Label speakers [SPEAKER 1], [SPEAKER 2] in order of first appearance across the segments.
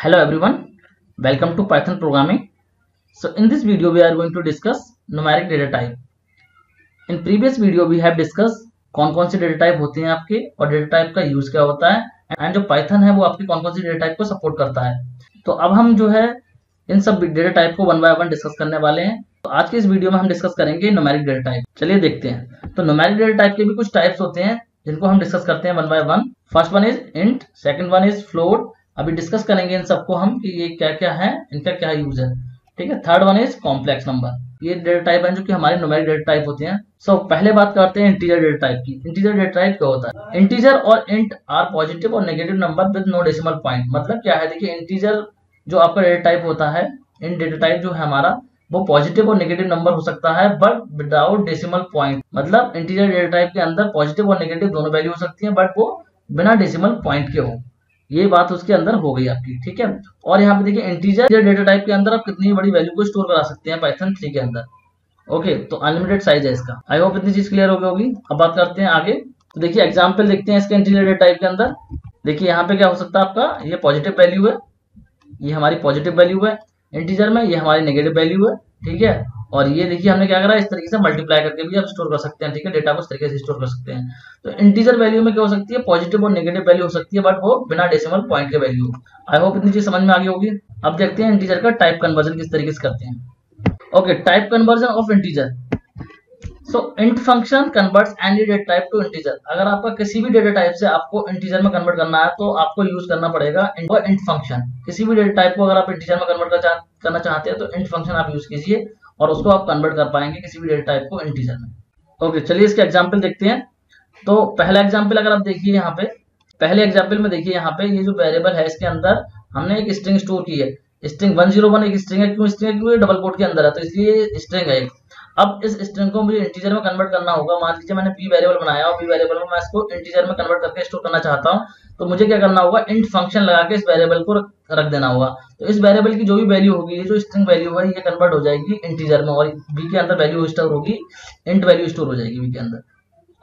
[SPEAKER 1] Hello everyone, welcome to Python programming. So in this video we are going to discuss numeric data type. In previous video we have discussed कौन से data type होते हैं आपके और data type का use क्या होता है एंड जो पाइथन है वो आपके कौन सी डेटा टाइप को सपोर्ट करता है। तो अब हम जो है इन सब डेटा टाइप को वन बाय वन डिस्कस करने वाले हैं। तो आज के इस वीडियो में हम डिस्कस करेंगे न्यूमेरिक डेटा टाइप। चलिए देखते हैं। तो न्यूमेरिक डेटा टाइप के भी कुछ टाइप्स होते हैं जिनको हम डिस्कस करते हैं one by one. First one is int, second one is float. अभी डिस्कस करेंगे इन सबको हम कि ये क्या क्या है, इनका क्या यूज है। ठीक है। Third one is complex number. ये डेटा टाइप है जो कि हमारे न्यूमेरिक डेटा टाइप होते हैं। सो पहले बात करते हैं इंटीजर डेटा टाइप की। इंटीजर डेटा टाइप क्या होता है? इंटीजर और इंट आर पॉजिटिव और negative number with no decimal point. मतलब क्या है, देखिए इंटीजर जो आपका डेटा टाइप होता है, इन डेटा टाइप जो है हमारा वो पॉजिटिव और नेगेटिव नंबर हो सकता है बट विदाउट डेसिमल पॉइंट। मतलब इंटीजर डेटा टाइप के अंदर पॉजिटिव और नेगेटिव दोनों वैल्यू हो सकती है बट वो बिना डेसिमल पॉइंट के हो। ये बात उसके अंदर हो गई आपकी। ठीक है। और यहाँ पे देखिए इंटीजर डेटा टाइप के अंदर आप कितनी बड़ी वैल्यू को स्टोर करा सकते हैं पाइथन 3 के अंदर। ओके, तो अनलिमिटेड साइज है इसका। आई होप इतनी चीज क्लियर हो गई होगी। अब बात करते हैं आगे। तो देखिए एग्जांपल देखते हैं इसके इंटीजर डेटा टाइप के अंदर। देखिए यहाँ पे क्या हो सकता है आपका, ये पॉजिटिव वैल्यू है, ये हमारी पॉजिटिव वैल्यू है इंटीजर में, ये हमारी नेगेटिव वैल्यू है। ठीक है। और ये देखिए हमने क्या करा, इस तरीके से मल्टीप्लाई करके भी आप स्टोर कर सकते हैं। ठीक है, डेटा को इस तरीके से स्टोर कर सकते हैं। तो इंटीजर वैल्यू में क्या हो सकती है, पॉजिटिव और नेगेटिव वैल्यू हो सकती है बट वो बिना डेसिमल पॉइंट के वैल्यू। आई होप इतनी चीज समझ में आ गई होगी। अब देखते हैं इंटीजर का टाइप कन्वर्जन किस तरीके से करते हैं। Okay, type conversion of integer. So int function converts any data type two integer. अगर आपका किसी भी डेटा टाइप से आपको इंटीजर में कन्वर्ट करना है तो आपको यूज करना पड़ेगा इंट फंक्शन। किसी भी डेटा टाइप को अगर आप इंटीजर में कन्वर्ट करना चाहते हैं तो इंट फंक्शन आप यूज कीजिए और उसको आप कन्वर्ट कर पाएंगे किसी भी डेटा टाइप को इंटीजर में। ओके, चलिए इसके एग्जाम्पल देखते हैं। तो पहला एग्जाम्पल अगर आप देखिए यहाँ पे, पहले एग्जाम्पल में देखिए यहाँ पे ये जो वेरिएबल है इसके अंदर हमने एक स्ट्रिंग स्टोर की है। स्ट्रिंग 101 एक स्ट्रिंग है। क्यों स्ट्रिंग है? क्योंकि डबल कोट के अंदर है तो इसलिए स्ट्रिंग है। अब इस स्ट्रिंग को मुझे इंटीजर में कन्वर्ट करना होगा। मान लीजिए मैंने पी वेरिएबल बनाया और पी वेरिएबल में मैं इसको इंटीजर में कन्वर्ट करके स्टोर करना चाहता हूँ तो मुझे क्या करना होगा, इंट फंक्शन लगा के इस वेरिएबल को रख देना होगा। तो इस वेरिएबल की जो भी वैल्यू होगी, ये जो स्ट्रिंग वैल्यू है ये कन्वर्ट हो जाएगी इंटीजर में और बी के अंदर वैल्यू स्टोर होगी, इंट वैल्यू स्टोर हो जाएगी बी के अंदर।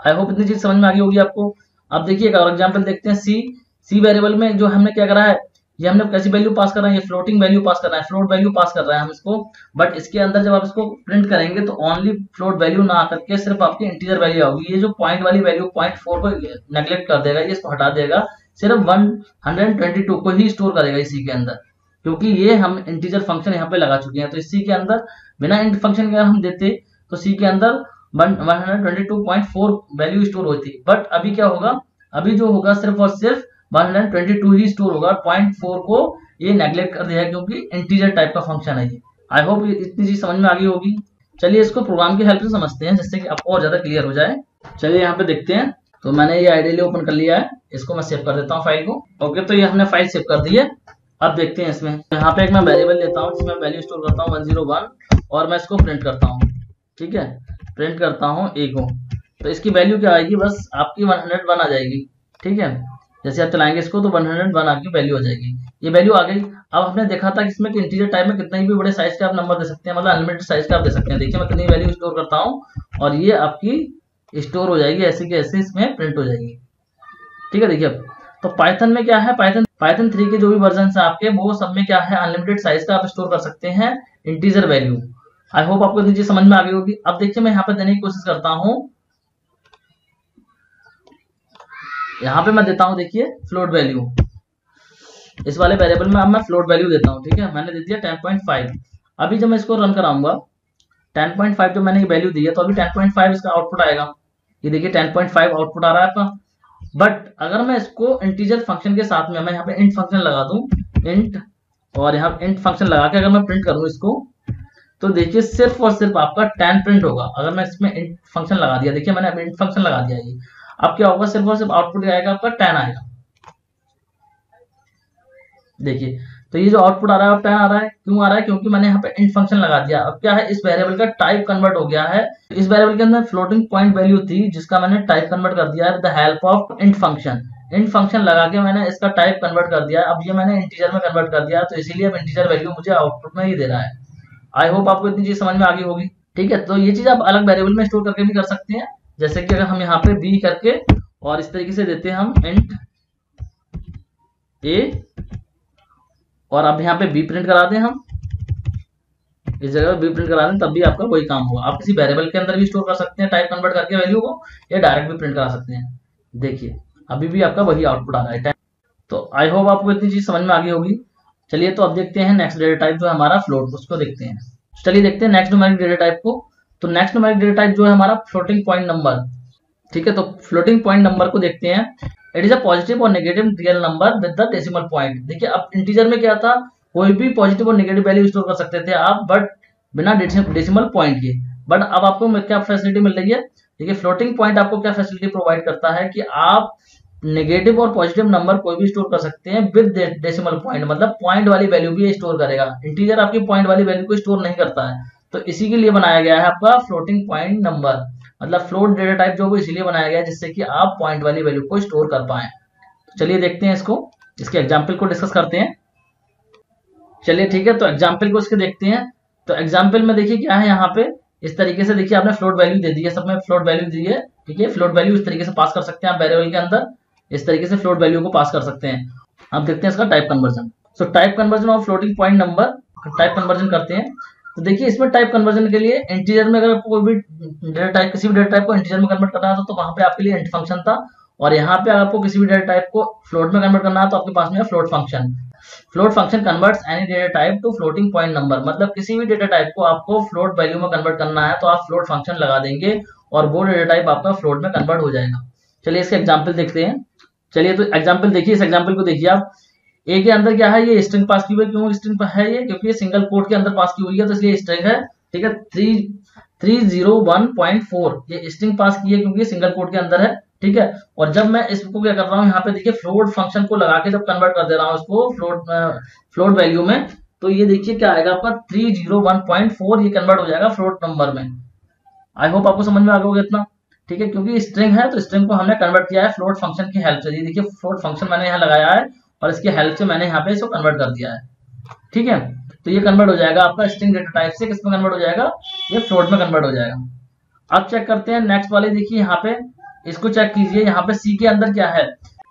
[SPEAKER 1] आई होप इतनी चीज समझ में आ गई होगी आपको। अब देखिए एक और एग्जाम्पल देखते हैं। सी वेरिएबल में जो हमने क्या करा है, ये हमने कैसी वैल्यू पास कर रहे हैं, ये फ्लोटिंग वैल्यू पास कर रहे हैं, फ्लोट वैल्यू पास कर रहे हैं हम इसको। बट इसके अंदर जब आप इसको प्रिंट करेंगे तो ओनली फ्लोट वैल्यू ना आकर के सिर्फ आपकी इंटीजर वैल्यू आएगी। ये जो पॉइंट वाली वैल्यू 0.4 को नेग्लेक्ट कर देगा, ये इसको हटा देगा, सिर्फ 122 को ही स्टोर करेगा इसी के अंदर, क्योंकि ये हम इंटीजर फंक्शन यहाँ पे लगा चुके हैं। तो इसी के अंदर बिना इंट फंक्शन के अगर हम देते तो सी के अंदर 122.4 वैल्यू स्टोर होती। बट अभी क्या होगा, अभी जो होगा सिर्फ और सिर्फ 122 ही स्टोर होगा, 0.4 को ये नेग्लेक्ट कर दिया क्योंकि इंटीजर टाइप का फंक्शन है ये। आई होप इतनी चीज समझ में आ गई होगी। चलिए इसको प्रोग्राम की हेल्प से समझते हैं जिससे कि आपको और ज्यादा क्लियर हो जाए। चलिए यहाँ पे देखते हैं। तो मैंने ये आइडियली ओपन कर लिया है, इसको मैं सेव कर देता हूँ फाइल को। ओके, तो ये हमने फाइल सेव कर दी है। अब देखते हैं इसमें, यहाँ पे एक मैं वेरिएबल लेता हूँ जिसमें वैल्यू स्टोर करता हूँ 101 और मैं इसको प्रिंट करता हूँ। ठीक है, प्रिंट करता हूँ ए को। तो इसकी वैल्यू क्या आएगी, बस आपकी 101 आ जाएगी। ठीक है, जैसे आप चलाएंगे इसको तो 101 आपकी वैल्यू आ जाएगी। ये वैल्यू आ गई। अब हमने देखा था कि इसमें इंटीजर टाइप में कितने भी बड़े साइज के आप नंबर दे सकते हैं, मतलब अनलिमिटेड साइज का आप दे सकते हैं। देखिए मैं कितनी वैल्यू स्टोर करता हूँ और ये आपकी स्टोर हो जाएगी, ऐसे की ऐसे इसमें प्रिंट हो जाएगी। ठीक है, देखिए अब तो पाइथन में क्या है, पाइथन 3 के जो भी वर्जन है आपके वो सब में क्या है, अनलिमिटेड साइज का आप स्टोर कर सकते हैं इंटीजर वैल्यू। आई होप आपको इतनी चीज समझ में आ गई होगी। अब देखिए मैं यहाँ पे देने की कोशिश करता हूँ, यहाँ पे मैं देता हूँ देखिए फ्लोट वैल्यू। इस वाले वेरिएबल में अब मैं फ्लोट वैल्यू देता हूँ। ठीक है, मैंने दे दिया 10.5। अभी जब मैं इसको रन कराऊंगा 10.5 जो मैंने वैल्यू दी है तो अभी 10.5 इसका आउटपुट आएगा। ये देखिए 10.5 आउटपुट आ रहा है आपका। बट अगर मैं इसको इंटीजर फंक्शन के साथ में मैं यहाँ पे इंट फंक्शन लगा दूं, इंट, और यहाँ इंट फंक्शन लगा के अगर मैं प्रिंट करूँ इसको तो देखिए सिर्फ और सिर्फ आपका 10 प्रिंट होगा। अगर मैं इसमें इंट फंक्शन लगा दिया, देखिए मैंने अभी इंट फंक्शन लगा दिया, ये अब क्या होगा, सिर्फ और सिर्फ आउटपुट आएगा आपका 10 आएगा। देखिए तो ये जो आउटपुट आ रहा है अब 10 आ रहा है। क्यों आ रहा है, क्योंकि मैंने यहाँ पे इंट फंक्शन लगा दिया। अब क्या है, इस वेरिएबल का टाइप कन्वर्ट हो गया है। इस वेरिएबल के अंदर फ्लोटिंग पॉइंट वैल्यू थी जिसका मैंने टाइप कन्वर्ट कर दिया है with the help of int function. Int function लगा के मैंने इसका टाइप कन्वर्ट कर दिया। अब ये मैंने इंटीजर में कन्वर्ट कर दिया तो इसीलिए अब इंटीजर वैल्यू मुझे आउटपुट में ही दे रहा है। आई होप आपको इतनी चीज समझ में आ गई होगी। ठीक है, तो ये चीज आप अलग वेरिएबल में स्टोर करके भी कर सकते हैं। जैसे कि अगर हम यहाँ पे बी करके और इस तरीके से देते हैं हम इंट ए और अब यहाँ पे बी प्रिंट करा दें, हम इस जगह बी प्रिंट करा दें, तब भी आपका वही काम होगा। आप किसी वेरिएबल के अंदर भी स्टोर कर सकते हैं टाइप कन्वर्ट करके वैल्यू को, या डायरेक्ट भी प्रिंट करा सकते हैं। देखिए अभी भी आपका वही आउटपुट आ रहा है। तो आई होप आपको इतनी चीज समझ में आ गई होगी। चलिए तो अब देखते हैं नेक्स्ट डेटा टाइप जो है हमारा फ्लोट, उसको देखते हैं। चलिए देखते हैं नेक्स्ट न्यूमेरिक डेटा टाइप को। तो नेक्स्ट न्यूमेरिक डेटा टाइप जो है हमारा फ्लोटिंग पॉइंट नंबर। ठीक है, तो फ्लोटिंग पॉइंट नंबर को देखते हैं। इट इज अ पॉजिटिव और negative real number with the decimal point. देखिए अब इंटीजर में क्या था, कोई भी पॉजिटिव और नेगेटिव वैल्यू स्टोर कर सकते थे आप, बट बिना डेसिमल पॉइंट के। बट अब आपको क्या फैसिलिटी मिल रही है, देखिए फ्लोटिंग पॉइंट आपको क्या फैसिलिटी प्रोवाइड करता है कि आप नेगेटिव और पॉजिटिव नंबर कोई भी स्टोर कर सकते हैं विद डेसिमल पॉइंट, मतलब पॉइंट वाली वैल्यू भी स्टोर करेगा। इंटीजर आपकी पॉइंट वाली वैल्यू को स्टोर नहीं करता है, तो इसी के लिए बनाया गया है आपका फ्लोटिंग पॉइंट नंबर। मतलब फ्लोट डेटा टाइप जो इसीलिए बनाया गया है जिससे कि आप पॉइंट वाली वैल्यू को स्टोर कर पाए। तो चलिए देखते हैं इसको, इसके एग्जाम्पल को डिस्कस करते हैं। चलिए ठीक है, तो एग्जाम्पल को इसके देखते हैं। तो एग्जाम्पल में देखिए क्या है यहाँ पे, इस तरीके से देखिए आपने फ्लोट वैल्यू दे दी है, सब में फ्लोट वैल्यू दी है। ठीक है, फ्लोट वैल्यू इस तरीके से पास कर सकते हैं आप वेरिएबल के अंदर, इस तरीके से फ्लोट वैल्यू को पास कर सकते हैं। अब देखते हैं इसका type conversion. So type conversion of floating point number, type conversion करते हैं। तो देखिए इसमें टाइप कन्वर्जन के लिए इंटीजर में अगर आपको कोई भी डेटा टाइप, किसी भी डेटा टाइप को इंटीजर में कन्वर्ट करना है तो वहां पे आपके लिए इंट फंक्शन था, और यहाँ पे अगर आपको किसी भी डेटा टाइप को फ्लोट में कन्वर्ट करना है तो आपके पास में है float function. Float function converts any data type two floating point number, मतलब किसी भी डेटा टाइप को आपको फ्लोट वैल्यू में कन्वर्ट करना है तो आप फ्लोट फंक्शन लगा देंगे और वो डेटा टाइप आपका फ्लोट में कन्वर्ट हो जाएगा। चलिए इसके एग्जाम्पल देखते हैं। चलिए तो एग्जाम्पल देखिए, इस एग्जाम्पल को देखिए आप। ए के अंदर क्या है, ये स्ट्रिंग पास की हुई है। क्यों स्ट्रिंग है ये, क्योंकि ये सिंगल कोट के अंदर पास की हुई है तो इसलिए स्ट्रिंग है। ठीक है, 301.4 ये स्ट्रिंग पास की है क्योंकि ये सिंगल कोट के अंदर है। ठीक है, और जब मैं इसको क्या कर रहा हूँ यहाँ पे देखिए फ्लोट फंक्शन को लगा के जब कन्वर्ट कर दे रहा हूँ इसको फ्लोट वैल्यू में, तो ये देखिए क्या आएगा आपका 301.4, ये कन्वर्ट हो जाएगा फ्लोट नंबर में। आई होप आपको समझ में आ गया होगा इतना। ठीक है, क्योंकि स्ट्रिंग है तो स्ट्रिंग को हमने कन्वर्ट किया है फ्लोट फंक्शन की हेल्प से। ये देखिए फ्लोट फंक्शन मैंने यहाँ लगाया है और इसकी हेल्प से मैंने यहाँ पे इसको कन्वर्ट कर दिया है। ठीक है, तो ये कन्वर्ट हो जाएगा आपका स्ट्रिंग डेटा टाइप से किस में कन्वर्ट हो जाएगा, ये फ्लोट में कन्वर्ट हो जाएगा। अब चेक करते हैं नेक्स्ट वाले, देखिए यहाँ पे इसको चेक कीजिए, यहाँ पे सी के अंदर क्या है।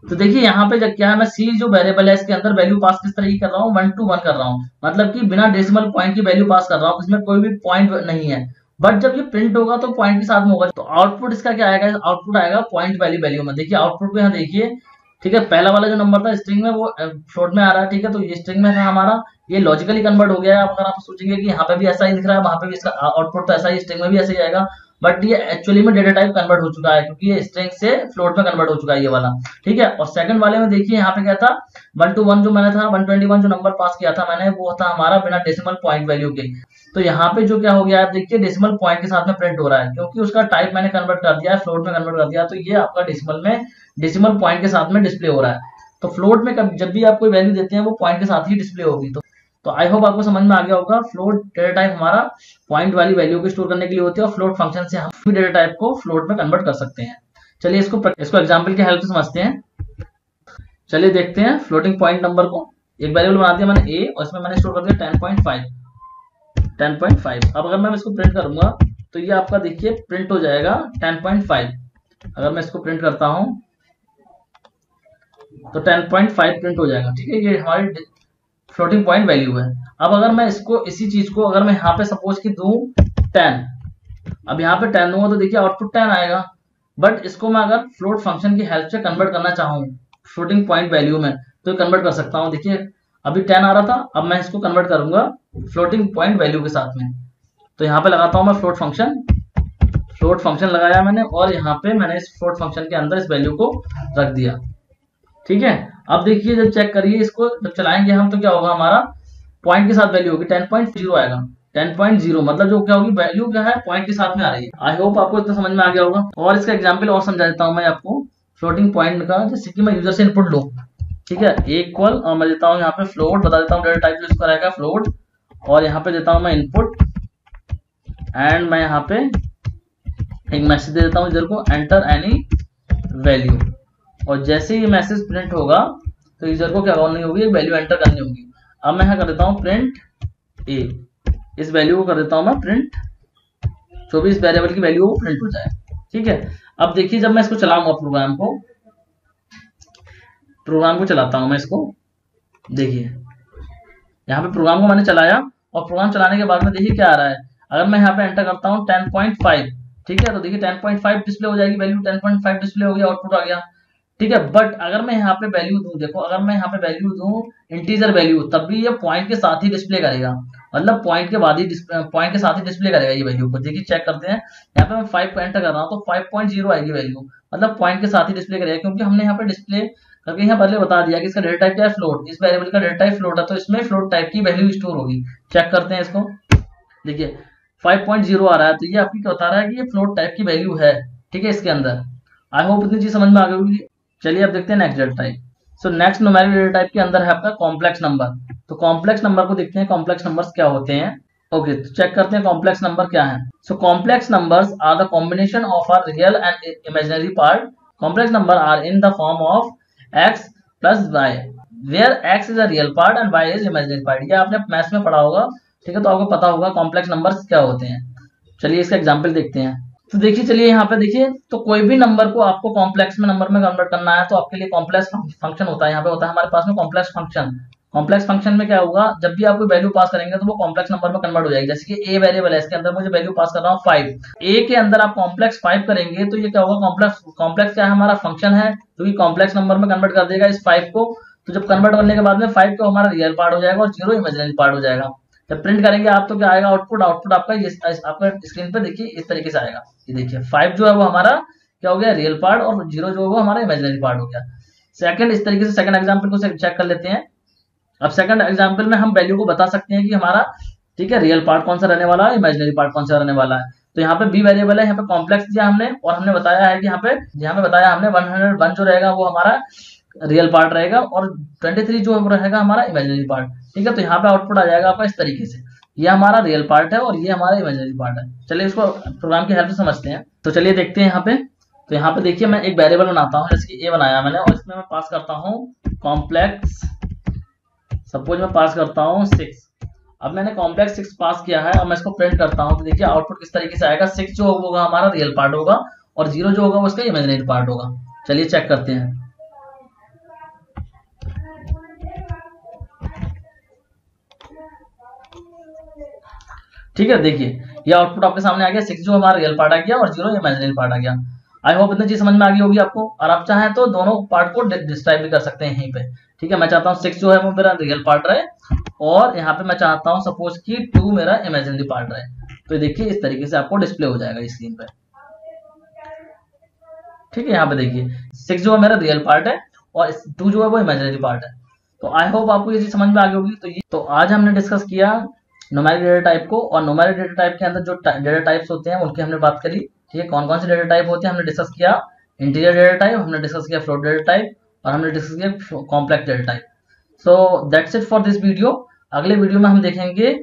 [SPEAKER 1] तो देखिए यहाँ पे जब क्या है, मैं सी जो वेरिएबल है इसके अंदर वैल्यू पास किस तरह की कर रहा हूँ, 1 to 1 कर रहा हूँ, मतलब कि बिना डेसिमल पॉइंट की वैल्यू पास कर रहा हूँ, इसमें कोई भी पॉइंट नहीं है। बट जब ये प्रिंट होगा तो पॉइंट के साथ में होगा, तो आउटपुट इसका क्या आएगा, आउटपुट आएगा पॉइंट वाली वैल्यू में। देखिए आउटपुट को यहाँ देखिए। ठीक है, पहला वाला जो नंबर था स्ट्रिंग में वो फ्लोट में आ रहा है। ठीक है, तो ये स्ट्रिंग में था हमारा, ये लॉजिकली कन्वर्ट हो गया है। अगर आप सोचेंगे कि यहाँ पे भी ऐसा ही दिख रहा है, वहां पे भी इसका आउटपुट तो ऐसा ही, स्ट्रिंग में भी ऐसा ही आएगा, बट ये एक्चुअली में डेटा टाइप कन्वर्ट हो चुका है क्योंकि ये स्ट्रिंग से फ्लोट में कन्वर्ट हो चुका है ये वाला। ठीक है, और सेकंड वाले में देखिए यहाँ पे क्या था, 1 to 1 जो मैंने था, 121 जो नंबर पास किया था मैंने, वो था हमारा बिना डेसिमल पॉइंट वैल्यू के। तो यहाँ पे जो क्या हो गया आप देखिए, डेसिमल पॉइंट के साथ में प्रिंट हो रहा है क्योंकि उसका टाइप मैंने कन्वर्ट कर दिया है, फ्लोट में कन्वर्ट कर दिया, तो ये आपका डेसिमल पॉइंट के साथ में डिस्प्ले हो रहा है। तो फ्लोट में जब भी आप कोई वैल्यू देते हैं वो पॉइंट के साथ ही डिस्प्ले होगी। तो आई होप आपको समझ में आ गया होगा। फ्लोट डेटा टाइप हमारा पॉइंट वाली वैल्यू को स्टोर करने के लिए होती है और फ्लोट फंक्शन से हम डेटा टाइप को फ्लोट में कन्वर्ट कर सकते हैं। चलिए इसको एग्जांपल की हेल्प से समझते हैं। चलिए देखते हैं फ्लोटिंग पॉइंट नंबर को। एक वेरिएबल बना दिया मैंने ए और इसमें मैंने स्टोर कर दिया 10.5। अब अगर मैं इसको प्रिंट करूंगा तो ये आपका देखिए प्रिंट हो जाएगा 10.5। अगर मैं इसको प्रिंट करता हूं तो 10.5 प्रिंट हो जाएगा। ठीक है, ये हमारी फ्लोटिंग पॉइंट वैल्यू है। अब अगर मैं इसको इसी चीज को अगर मैं यहाँ पे सपोज की दूं 10, अब यहाँ पे 10 दूंगा तो देखिए आउटपुट 10 आएगा। बट इसको मैं अगर फ्लोट फंक्शन की हेल्प से कन्वर्ट करना चाहूँ फ्लोटिंग पॉइंट वैल्यू में तो कन्वर्ट कर सकता हूँ। देखिए अभी 10 आ रहा था, अब मैं इसको कन्वर्ट करूंगा फ्लोटिंग पॉइंट वैल्यू के साथ में। तो यहाँ पे लगाता हूँ मैं फ्लोट फंक्शन लगाया मैंने और यहाँ पे मैंने इस फ्लोट फंक्शन के अंदर इस वैल्यू को रख दिया। ठीक है, अब देखिए जब चेक करिए इसको, जब चलाएंगे हम तो क्या होगा, हमारा पॉइंट के साथ वैल्यू होगी 10.0 आएगा। 10.0 मतलब जो क्या होगी, वैल्यू क्या है पॉइंट के साथ में आ रही है। आई होप आपको इतना समझ में आ गया होगा। और इसका एग्जांपल और समझा देता हूं मैं आपको फ्लोटिंग पॉइंट का। जैसे कि मैं यूजर से इनपुट लूं, ठीक है, इक्वल और मैं देता हूँ यहाँ पे फ्लोट, बता देता हूँ डेटा टाइप जो इसका रहेगा फ्लोट, और यहाँ पे देता हूँ मैं इनपुट एंड मैं यहाँ पे एक मैसेज दे देता हूँ यूजर को, एंटर एनी वैल्यू। और जैसे ही मैसेज प्रिंट होगा तो यूजर को क्या करनी होगी, वैल्यू एंटर करनी होगी। अब मैं यहाँ कर देता हूँ प्रिंट ए, इस वैल्यू को कर देता हूँ मैं प्रिंट, जो भी इस वेरिएबल की वैल्यू वो प्रिंट हो जाए। ठीक है, अब देखिए जब मैं इसको चलाऊंगा प्रोग्राम को चलाता हूं मैं इसको, देखिए यहाँ पे प्रोग्राम को मैंने चलाया और प्रोग्राम चलाने के बाद में देखिए क्या आ रहा है। अगर मैं यहाँ पे एंटर करता हूँ 10.5, ठीक है, तो देखिए 10.5 डिस्प्ले हो जाएगी, वैल्यू 10.5 डिस्प्ले हो गया, आउटपुट आ गया, ठीक है। बट अगर मैं यहाँ पे वैल्यू दूं, देखो अगर मैं यहाँ पे वैल्यू दूं इंटीजर वैल्यू, तब भी ये पॉइंट के साथ ही डिस्प्ले करेगा, मतलब पॉइंट के बाद ही पॉइंट के साथ ही डिस्प्ले करेगा ये वैल्यू को। देखिए चेक करते हैं, यहाँ पे मैं 5 एंटर कर रहा हूँ तो 5.0 आएगी वैल्यू, मतलब पॉइंट के साथ ही डिस्प्ले करेगा, क्योंकि हमने यहाँ पे डिस्प्ले करके यहाँ पहले बता दिया कि इसका डेटा टाइप क्या है, फ्लोट। इस वेरिएबल का डेटा टाइप फ्लोट है, तो इसमें फ्लोट टाइप की वैल्यू स्टोर होगी। चेक करते हैं इसको, देखिए 5.0 आ रहा है, तो ये आपकी क्या बता रहा है कि ये फ्लोट टाइप की वैल्यू है, ठीक है, इसके अंदर। आई होप इतनी चीज समझ में आ गई होगी। चलिए अब देखते हैं next data type. So next numeric data type के अंदर है आपका कॉम्प्लेक्स नंबर। तो कॉम्प्लेक्स नंबर को देखते हैं, कॉम्प्लेक्स नंबर्स क्या होते हैं। ओके, तो चेक करते हैं कॉम्प्लेक्स नंबर क्या है। So complex numbers are the combination of are real and imaginary part. Complex number are in the form of x plus y, where x is a real part and y is imaginary part. ये आपने maths में पढ़ा होगा, ठीक है, तो आपको पता होगा कॉम्प्लेक्स नंबर्स क्या होते हैं। चलिए इसका एग्जांपल देखते हैं। तो देखिए, चलिए यहाँ पे देखिए, तो कोई भी नंबर को आपको कॉम्प्लेक्स में नंबर में कन्वर्ट करना है तो आपके लिए कॉम्प्लेक्स फंक्शन होता है। यहाँ पे होता है हमारे पास में कॉम्प्लेक्स फंक्शन। कॉम्प्लेक्स फंक्शन में क्या होगा, जब भी आप कोई वैल्यू पास करेंगे तो वो कॉम्प्लेक्स नंबर में कन्वर्ट हो जाएगी। जैसे कि a वेरिएबल है, इसके अंदर मुझे वैल्यू पास कर रहा हूँ 5, a के अंदर आप कॉम्प्लेक्स 5 करेंगे तो ये क्या होगा, कॉम्प्लेक्स क्या है, हमारा फंक्शन है, क्योंकि कॉम्प्लेक्स नंबर में कन्वर्ट कर देगा इस 5 को। तो जब कन्वर्ट करने के बाद में 5 को हमारा रियल पार्ट हो जाएगा और 0 इमेजिनरी पार्ट हो जाएगा। जब प्रिंट करेंगे आप तो क्या आएगा, आउटपुट आपका आपका स्क्रीन पे देखिए इस तरीके से आएगा। ये देखिए 5 जो है वो हमारा क्या हो गया, रियल पार्ट, और 0 जो है वो हमारा इमेजिनरी पार्ट हो गया। सेकंड, इस तरीके से सेकंड एग्जांपल को चेक कर लेते हैं। अब सेकंड एग्जांपल में हम वैल्यू को बता सकते हैं कि हमारा, ठीक है, रियल पार्ट कौन सा रहने वाला है, इमेजिनरी पार्ट कौन सा रहने वाला है। तो यहाँ पे b वेरिएबल है, यहाँ पे कॉम्प्लेक्स दिया हमने, और हमने बताया है कि यहाँ पे बताया हमने 101 जो रहेगा वो हमारा रियल पार्ट रहेगा, और 23 जो रहेगा हमारा इमेजिनरी पार्ट, ठीक है। तो यहाँ पे आउटपुट आ जाएगा आपका इस तरीके से, ये हमारा रियल पार्ट है और ये हमारा इमेजिनरी पार्ट है। चलिए इसको प्रोग्राम की हेल्प से समझते हैं। तो चलिए देखते हैं यहाँ पे। तो यहाँ पे देखिए मैं एक वेरिएबल बनाता हूँ, जैसे कि a बनाया मैंने, और इसमें मैं पास करता हूँ कॉम्प्लेक्स, सपोज मैं पास करता हूँ 6। अब मैंने कॉम्प्लेक्स 6 पास किया है और मैं इसको प्रिंट करता हूँ, तो देखिए आउटपुट किस तरीके से आएगा। 6 जो होगा हमारा रियल पार्ट होगा और 0 जो होगा उसका इमेजिनरी पार्ट होगा। चलिए चेक करते हैं। ठीक है, देखिए ये आउटपुट आपके सामने आ गया, 6 जो हमारा रियल पार्ट आ गया और 0 इमेजिनरी पार्ट आ गया। आई होप इतनी चीज समझ में आ गई होगी आपको, और आप चाहें तो दोनों पार्ट को डिस्क्राइब भी कर सकते हैं यहीं पे, ठीक है। मैं चाहता हूँ 6 जो है वो मेरा रियल पार्ट रहे, और यहाँ पे मैं चाहता हूँ सपोज कि 2 मेरा इमेजिनरी पार्ट रहे। तो देखिए इस तरीके से आपको डिस्प्ले हो जाएगा स्क्रीन पे, ठीक है। यहाँ पे देखिए 6 जो है मेरा रियल पार्ट है और 2 जो है वो इमेजिनरी पार्ट है। तो आई होप आपको ये चीज समझ में आ गई होगी। तो आज हमने डिस्कस किया न्यूमेरिक डेटा टाइप को, और न्यूमेरिक डेटा टाइप के अंदर जो डेटा टाइप्स होते हैं उनकी हमने बात करी, ठीक है। कौन कौन से डेटा टाइप होते हैं हमने डिस्कस किया, इंटीजर डेटा टाइप, हमने डिस्कस किया फ्लोट डेटा टाइप, और हमने डिस्कस किया complex data type. So that's it for this video. अगले वीडियो में हम देखेंगे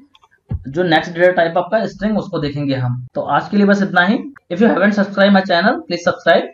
[SPEAKER 1] जो नेक्स्ट डेटा टाइप आपका स्ट्रिंग, उसको देखेंगे हम। तो आज के लिए बस इतना ही। If you haven't subscribe my channel, please subscribe.